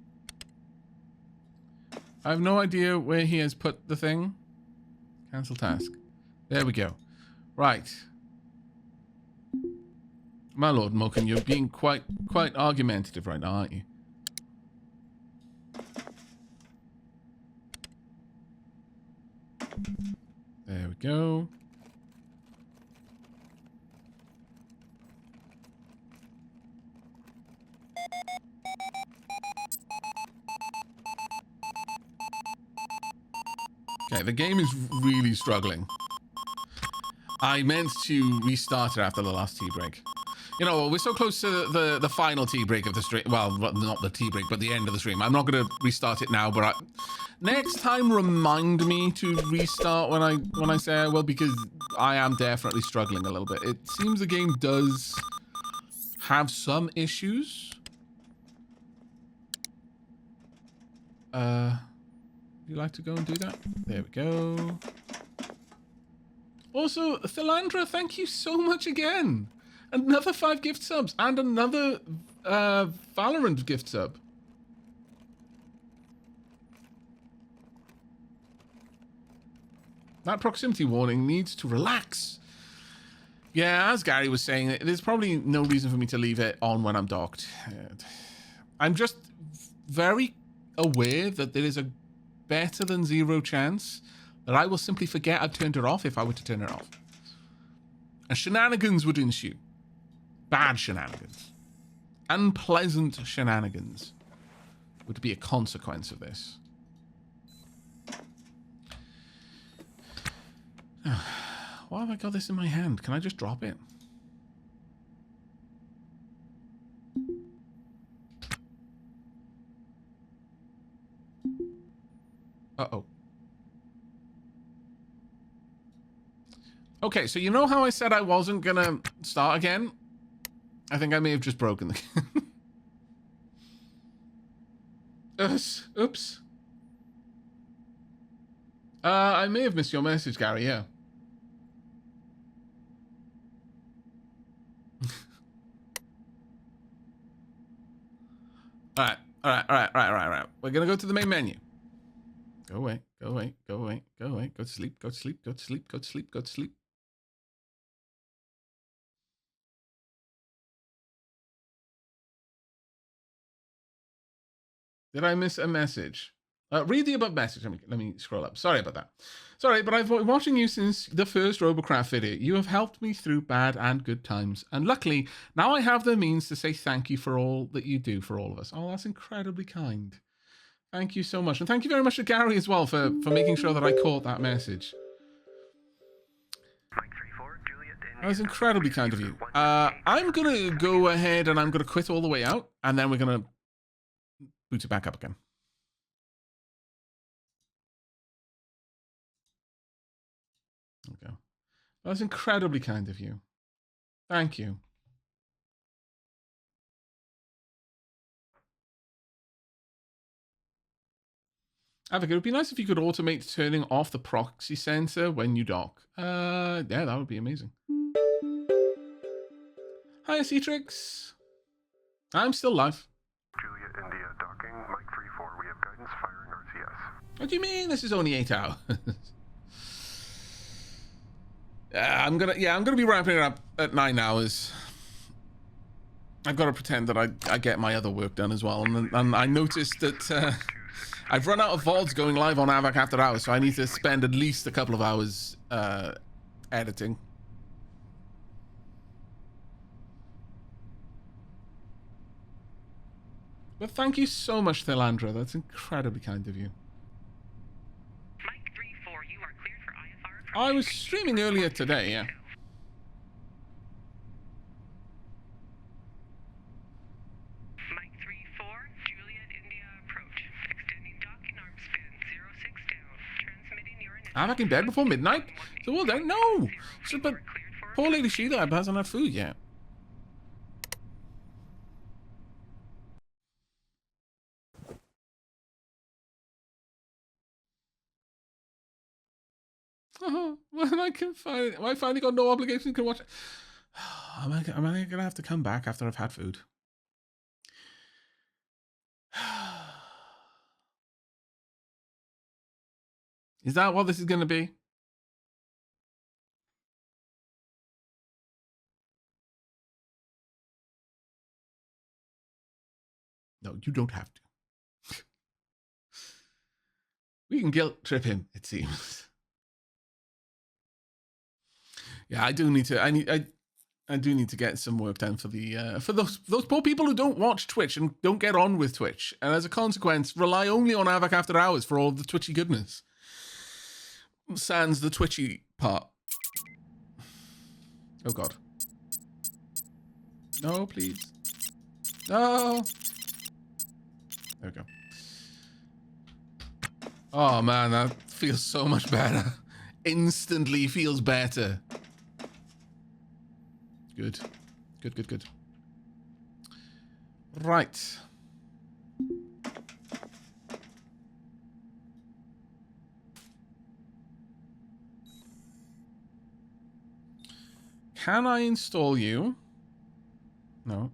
[SPEAKER 1] I have no idea where he has put the thing. Cancel task. There we go. Right. My lord Moken, you're being quite argumentative right now, aren't you? There we go. Okay, the game is really struggling. I meant to restart it after the last tea break. You know, we're so close to the final tea break of the stream. Well, not the tea break, but the end of the stream. I'm not going to restart it now, but next time remind me to restart when I say I will, because I am definitely struggling a little bit. It seems the game does have some issues. Would you like to go and do that? There we go. Also, Philandra, thank you so much again. Another 5 gift subs and another Valorant gift sub. That proximity warning needs to relax. Yeah, as Gary was saying, there's probably no reason for me to leave it on when I'm docked. I'm just very aware that there is a better than 0 chance that I will simply forget I've turned it off if I were to turn it off. And shenanigans would ensue. Bad shenanigans. Unpleasant shenanigans would be a consequence of this. Why have I got this in my hand? Can I just drop it? Uh-oh. Okay, so you know how I said I wasn't gonna start again? I think I may have just broken the Oops. I may have missed your message, Gary, yeah. Alright. We're gonna go to the main menu. Go away. Go to sleep. Did I miss a message? Read the above message. Let me scroll up. Sorry about that. Sorry, but I've been watching you since the first Robocraft video. You have helped me through bad and good times. And luckily, now I have the means to say thank you for all that you do for all of us. Oh, that's incredibly kind. Thank you so much. And thank you very much to Gary as well for making sure that I caught that message. That was incredibly kind of you. I'm going to go ahead and I'm going to quit all the way out. And then we're going to boot it back up again. Okay. That was incredibly kind of you. Thank you. Aavak, it would be nice if you could automate turning off the proxy sensor when you dock. Yeah, that would be amazing. Hi, Cetrix. I'm still live.
[SPEAKER 2] Julia, India, docking, Mike 3-4. We have guidance firing RCS.
[SPEAKER 1] What do you mean? This is only 8 hours. I'm gonna be wrapping it up at 9 hours. I've got to pretend that I get my other work done as well, and I noticed that I've run out of VODs going live on Aavak After Hours, so I need to spend at least a couple of hours editing. But thank you so much, Thelandra. That's incredibly kind of you.
[SPEAKER 3] Mike 3-4, you are cleared for IFR.
[SPEAKER 1] I was streaming earlier today, yeah.
[SPEAKER 3] Mike 3-4, Juliet, India, approach. Extending docking arm span 06 down. Transmitting your initial...
[SPEAKER 1] Aavak in bed before midnight? So well done. No! So, but poor Lady Sheila hasn't had food yet. Oh, when I finally got no obligation to watch it. Am I gonna have to come back after I've had food? Is that what this is gonna be? No, you don't have to. We can guilt trip him, it seems. Yeah, I do need to. I do need to get some work done for the for those poor people who don't watch Twitch and don't get on with Twitch, and as a consequence, rely only on Aavak After Hours for all the Twitchy goodness. Sans the Twitchy part. Oh God. No, please. No. There we go. Oh man, that feels so much better. Instantly feels better. Good. Good. Right. Can I install you? No.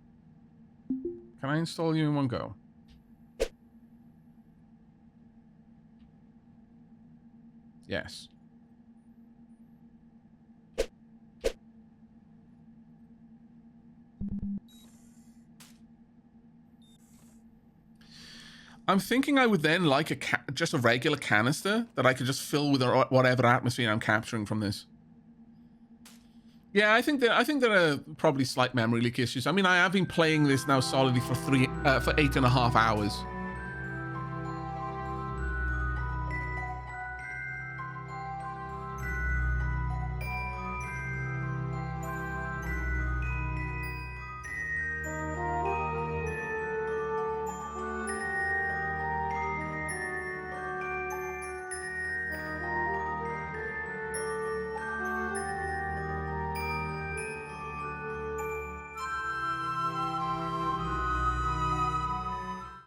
[SPEAKER 1] Can I install you in one go? Yes. I'm thinking I would then like just a regular canister that I could just fill with whatever atmosphere I'm capturing from this. Yeah, I think there are probably slight memory leak issues. I mean, I have been playing this now solidly for 8.5 hours.